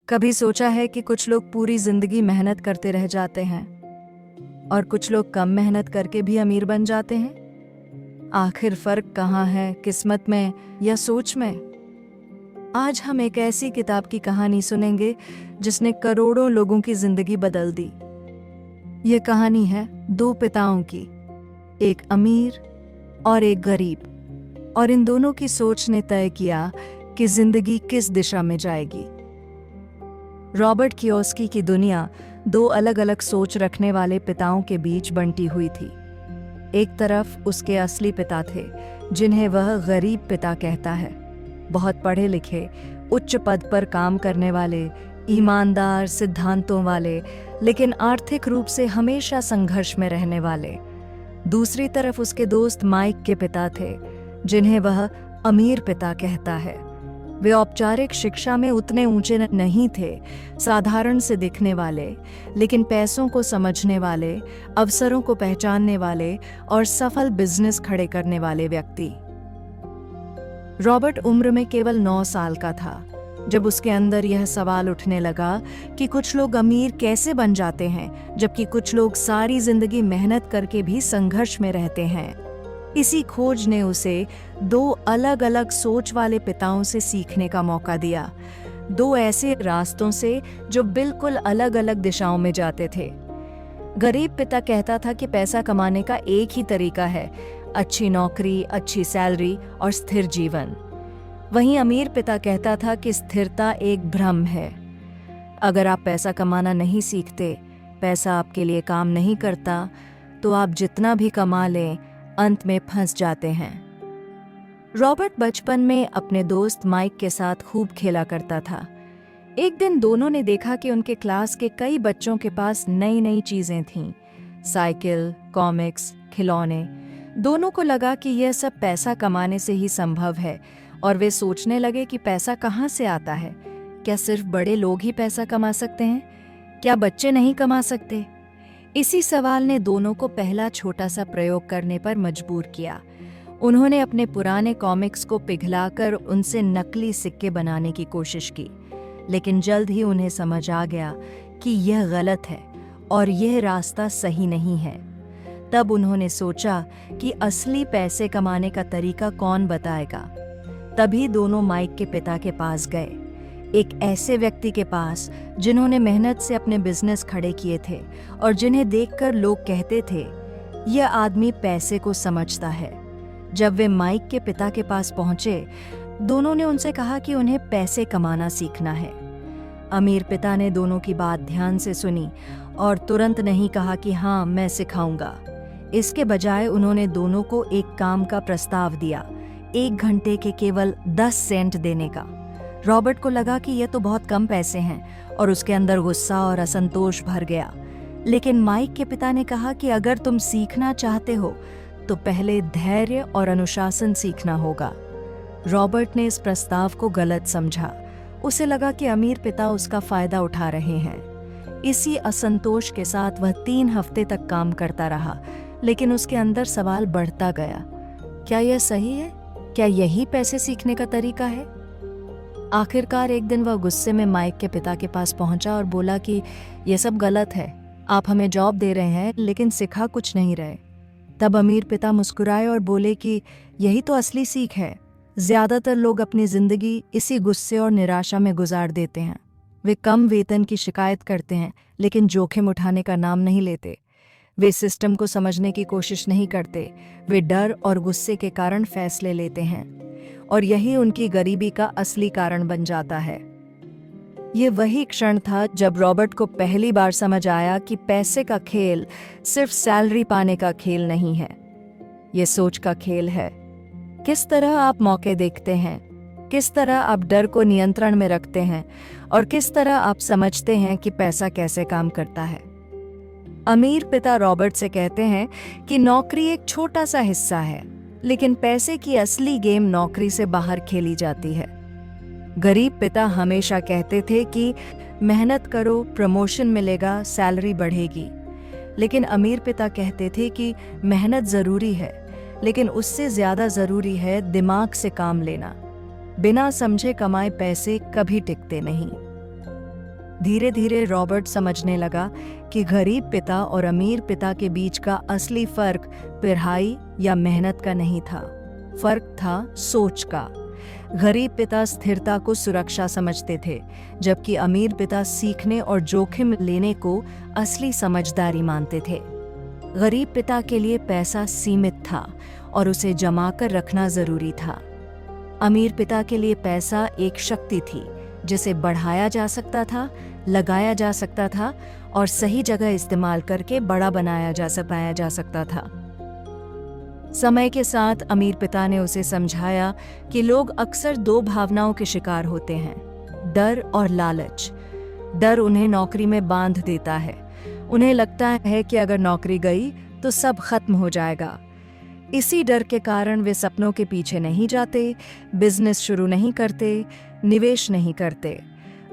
कभी सोचा है कि कुछ लोग पूरी जिंदगी मेहनत करते रह जाते हैं और कुछ लोग कम मेहनत करके भी अमीर बन जाते हैं। आखिर फर्क कहाँ है, किस्मत में या सोच में? आज हम एक ऐसी किताब की कहानी सुनेंगे जिसने करोड़ों लोगों की जिंदगी बदल दी। ये कहानी है दो पिताओं की, एक अमीर और एक गरीब, और इन दोनों की सोच ने तय किया कि जिंदगी किस दिशा में जाएगी। रॉबर्ट कियोसाकी की दुनिया दो अलग अलग सोच रखने वाले पिताओं के बीच बंटी हुई थी। एक तरफ उसके असली पिता थे, जिन्हें वह गरीब पिता कहता है। बहुत पढ़े लिखे, उच्च पद पर काम करने वाले, ईमानदार, सिद्धांतों वाले, लेकिन आर्थिक रूप से हमेशा संघर्ष में रहने वाले। दूसरी तरफ उसके दोस्त माइक के पिता थे, जिन्हें वह अमीर पिता कहता है। वे औपचारिक शिक्षा में उतने ऊंचे नहीं थे, साधारण से दिखने वाले, लेकिन पैसों को समझने वाले, अवसरों को पहचानने वाले और सफल बिजनेस खड़े करने वाले व्यक्ति। रॉबर्ट उम्र में केवल 9 साल का था जब उसके अंदर यह सवाल उठने लगा कि कुछ लोग अमीर कैसे बन जाते हैं, जबकि कुछ लोग सारी जिंदगी मेहनत करके भी संघर्ष में रहते हैं। इसी खोज ने उसे दो अलग अलग सोच वाले पिताओं से सीखने का मौका दिया, दो ऐसे रास्तों से जो बिल्कुल अलग अलग दिशाओं में जाते थे। गरीब पिता कहता था कि पैसा कमाने का एक ही तरीका है, अच्छी नौकरी, अच्छी सैलरी और स्थिर जीवन। वहीं अमीर पिता कहता था कि स्थिरता एक भ्रम है। अगर आप पैसा कमाना नहीं सीखते, पैसा आपके लिए काम नहीं करता, तो आप जितना भी कमा लें, अंत में फंस जाते हैं। रॉबर्ट बचपन में अपने दोस्त माइक के साथ खूब खेला करता था। एक दिन दोनों ने देखा कि उनके क्लास के कई बच्चों के पास नई नई चीजें थीं, साइकिल, कॉमिक्स, खिलौने। दोनों को लगा कि यह सब पैसा कमाने से ही संभव है, और वे सोचने लगे कि पैसा कहाँ से आता है। क्या सिर्फ बड़े लोग ही पैसा कमा सकते हैं? क्या बच्चे नहीं कमा सकते? इसी सवाल ने दोनों को पहला छोटा सा प्रयोग करने पर मजबूर किया। उन्होंने अपने पुराने कॉमिक्स को पिघलाकर उनसे नकली सिक्के बनाने की कोशिश की, लेकिन जल्द ही उन्हें समझ आ गया कि यह गलत है और यह रास्ता सही नहीं है। तब उन्होंने सोचा कि असली पैसे कमाने का तरीका कौन बताएगा। तभी दोनों माइक के पिता के पास गए, एक ऐसे व्यक्ति के पास जिन्होंने मेहनत से अपने बिजनेस खड़े किए थे और जिन्हें देखकर लोग कहते थे, यह आदमी पैसे को समझता है। जब वे माइक के पिता के पास पहुंचे, दोनों ने उनसे कहा कि उन्हें पैसे कमाना सीखना है। अमीर पिता ने दोनों की बात ध्यान से सुनी और तुरंत नहीं कहा कि हाँ, मैं सिखाऊंगा। इसके बजाय उन्होंने दोनों को एक काम का प्रस्ताव दिया, 1 घंटे के केवल 10 सेंट देने का। रॉबर्ट को लगा कि यह तो बहुत कम पैसे हैं और उसके अंदर गुस्सा और असंतोष भर गया। लेकिन माइक के पिता ने कहा कि अगर तुम सीखना चाहते हो तो पहले धैर्य और अनुशासन सीखना होगा। रॉबर्ट ने इस प्रस्ताव को गलत समझा। उसे लगा कि अमीर पिता उसका फायदा उठा रहे हैं। इसी असंतोष के साथ वह 3 हफ्ते तक काम करता रहा, लेकिन उसके अंदर सवाल बढ़ता गया, क्या यह सही है? क्या यही पैसे सीखने का तरीका है? आखिरकार एक दिन वह गुस्से में माइक के पिता के पास पहुंचा और बोला कि यह सब गलत है, आप हमें जॉब दे रहे हैं लेकिन सिखा कुछ नहीं रहे। तब अमीर पिता मुस्कुराए और बोले कि यही तो असली सीख है। ज्यादातर लोग अपनी जिंदगी इसी गुस्से और निराशा में गुजार देते हैं। वे कम वेतन की शिकायत करते हैं लेकिन जोखिम उठाने का नाम नहीं लेते। वे सिस्टम को समझने की कोशिश नहीं करते। वे डर और गुस्से के कारण फैसले लेते हैं, और यही उनकी गरीबी का असली कारण बन जाता है। ये वही क्षण था जब रॉबर्ट को पहली बार समझ आया कि पैसे का खेल सिर्फ सैलरी पाने का खेल नहीं है, ये सोच का खेल है। किस तरह आप मौके देखते हैं, किस तरह आप डर को नियंत्रण में रखते हैं, और किस तरह आप समझते हैं कि पैसा कैसे काम करता है। अमीर पिता रॉबर्ट से कहते हैं कि नौकरी एक छोटा सा हिस्सा है, लेकिन पैसे की असली गेम नौकरी से बाहर खेली जाती है। गरीब पिता हमेशा कहते थे कि मेहनत करो, प्रमोशन मिलेगा, सैलरी बढ़ेगी। लेकिन अमीर पिता कहते थे कि मेहनत ज़रूरी है, लेकिन उससे ज़्यादा ज़रूरी है दिमाग से काम लेना। बिना समझे कमाए पैसे कभी टिकते नहीं। धीरे धीरे रॉबर्ट समझने लगा कि गरीब पिता और अमीर पिता के बीच का असली फर्क पढ़ाई या मेहनत का नहीं था, फर्क था सोच का। गरीब पिता स्थिरता को सुरक्षा समझते थे, जबकि अमीर पिता सीखने और जोखिम लेने को असली समझदारी मानते थे। गरीब पिता के लिए पैसा सीमित था और उसे जमा कर रखना जरूरी था। अमीर पिता के लिए पैसा एक शक्ति थी जिसे बढ़ाया जा सकता था, लगाया जा सकता था और सही जगह इस्तेमाल करके बड़ा बनाया जा सकता था। समय के साथ अमीर पिता ने उसे समझाया कि लोग अक्सर दो भावनाओं के शिकार होते हैं, डर और लालच। डर उन्हें नौकरी में बांध देता है। उन्हें लगता है कि अगर नौकरी गई तो सब खत्म हो जाएगा। इसी डर के कारण वे सपनों के पीछे नहीं जाते, बिजनेस शुरू नहीं करते, निवेश नहीं करते।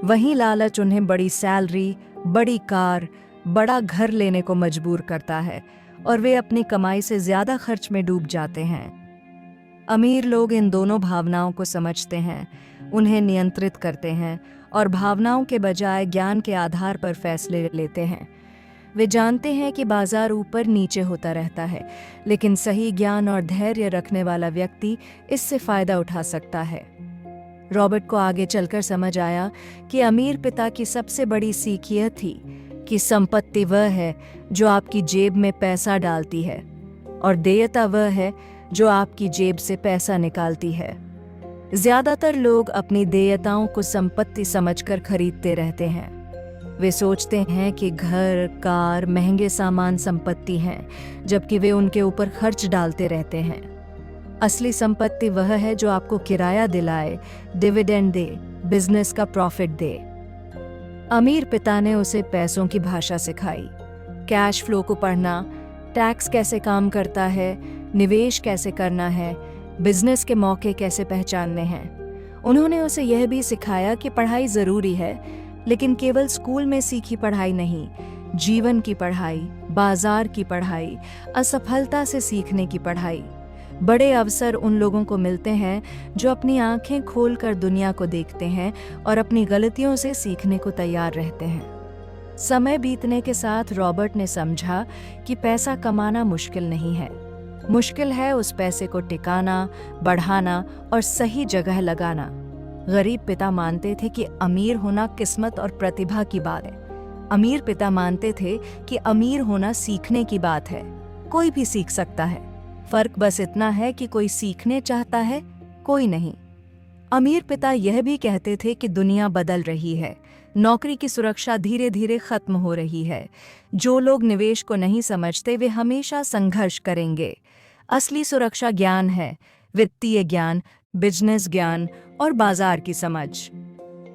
वहीं लालच उन्हें बड़ी सैलरी, बड़ी कार, बड़ा घर लेने को मजबूर करता है और वे अपनी कमाई से ज्यादा खर्च में डूब जाते हैं। अमीर लोग इन दोनों भावनाओं को समझते हैं, उन्हें नियंत्रित करते हैं और भावनाओं के बजाय ज्ञान के आधार पर फैसले लेते हैं। वे जानते हैं कि बाजार ऊपर नीचे होता रहता है, लेकिन सही ज्ञान और धैर्य रखने वाला व्यक्ति इससे फायदा उठा सकता है। रॉबर्ट को आगे चलकर समझ आया कि अमीर पिता की सबसे बड़ी सीख यह थी कि संपत्ति वह है जो आपकी जेब में पैसा डालती है और देयता वह है जो आपकी जेब से पैसा निकालती है। ज्यादातर लोग अपनी देयताओं को संपत्ति समझकर खरीदते रहते हैं। वे सोचते हैं कि घर, कार, महंगे सामान संपत्ति हैं, जबकि वे उनके ऊपर खर्च डालते रहते हैं। असली संपत्ति वह है जो आपको किराया दिलाए, डिविडेंड दे, बिजनेस का प्रॉफिट दे। अमीर पिता ने उसे पैसों की भाषा सिखाई, कैश फ्लो को पढ़ना, टैक्स कैसे काम करता है, निवेश कैसे करना है, बिजनेस के मौके कैसे पहचानने हैं। उन्होंने उसे यह भी सिखाया कि पढ़ाई जरूरी है, लेकिन केवल स्कूल में सीखी पढ़ाई नहीं, जीवन की पढ़ाई, बाजार की पढ़ाई, असफलता से सीखने की पढ़ाई। बड़े अवसर उन लोगों को मिलते हैं जो अपनी आंखें खोलकर दुनिया को देखते हैं और अपनी गलतियों से सीखने को तैयार रहते हैं। समय बीतने के साथ रॉबर्ट ने समझा कि पैसा कमाना मुश्किल नहीं है, मुश्किल है उस पैसे को टिकाना, बढ़ाना और सही जगह लगाना। गरीब पिता मानते थे कि अमीर होना किस्मत और प्रतिभा की बात है। अमीर पिता मानते थे कि अमीर होना सीखने की बात है, कोई भी सीख सकता है। फर्क बस इतना है कि कोई सीखने चाहता है, कोई नहीं। अमीर पिता यह भी कहते थे कि दुनिया बदल रही है, नौकरी की सुरक्षा धीरे धीरे खत्म हो रही है। जो लोग निवेश को नहीं समझते वे हमेशा संघर्ष करेंगे। असली सुरक्षा ज्ञान है, वित्तीय ज्ञान, बिजनेस ज्ञान और बाजार की समझ।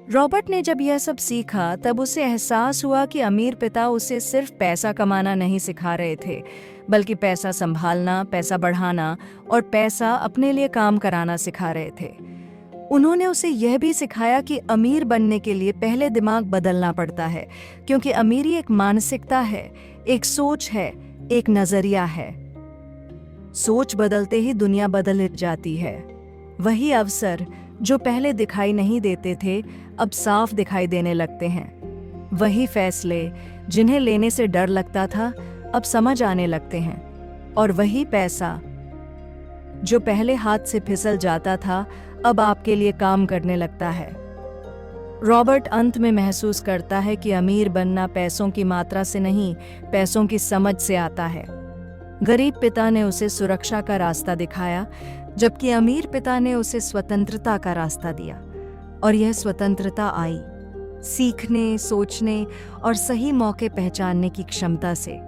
रॉबर्ट ने जब यह सब सीखा तब उसे एहसास हुआ कि अमीर पिता उसे सिर्फ पैसा कमाना नहीं सिखा रहे थे, बल्कि पैसा संभालना, पैसा बढ़ाना और पैसा अपने लिए काम कराना सिखा रहे थे। उन्होंने उसे यह भी सिखाया कि अमीर बनने के लिए पहले दिमाग बदलना पड़ता है, क्योंकि अमीरी एक मानसिकता है, एक सोच है, एक नजरिया है। सोच बदलते ही दुनिया बदल जाती है। वही अवसर जो पहले दिखाई नहीं देते थे अब साफ दिखाई देने लगते हैं। वही फैसले जिन्हें लेने से डर लगता था अब समझ आने लगते हैं। और वही पैसा जो पहले हाथ से फिसल जाता था अब आपके लिए काम करने लगता है। रॉबर्ट अंत में महसूस करता है कि अमीर बनना पैसों की मात्रा से नहीं, पैसों की समझ से आता है। गरीब पिता ने उसे सुरक्षा का रास्ता दिखाया, जबकि अमीर पिता ने उसे स्वतंत्रता का रास्ता दिया। और यह स्वतंत्रता आई सीखने, सोचने और सही मौके पहचानने की क्षमता से।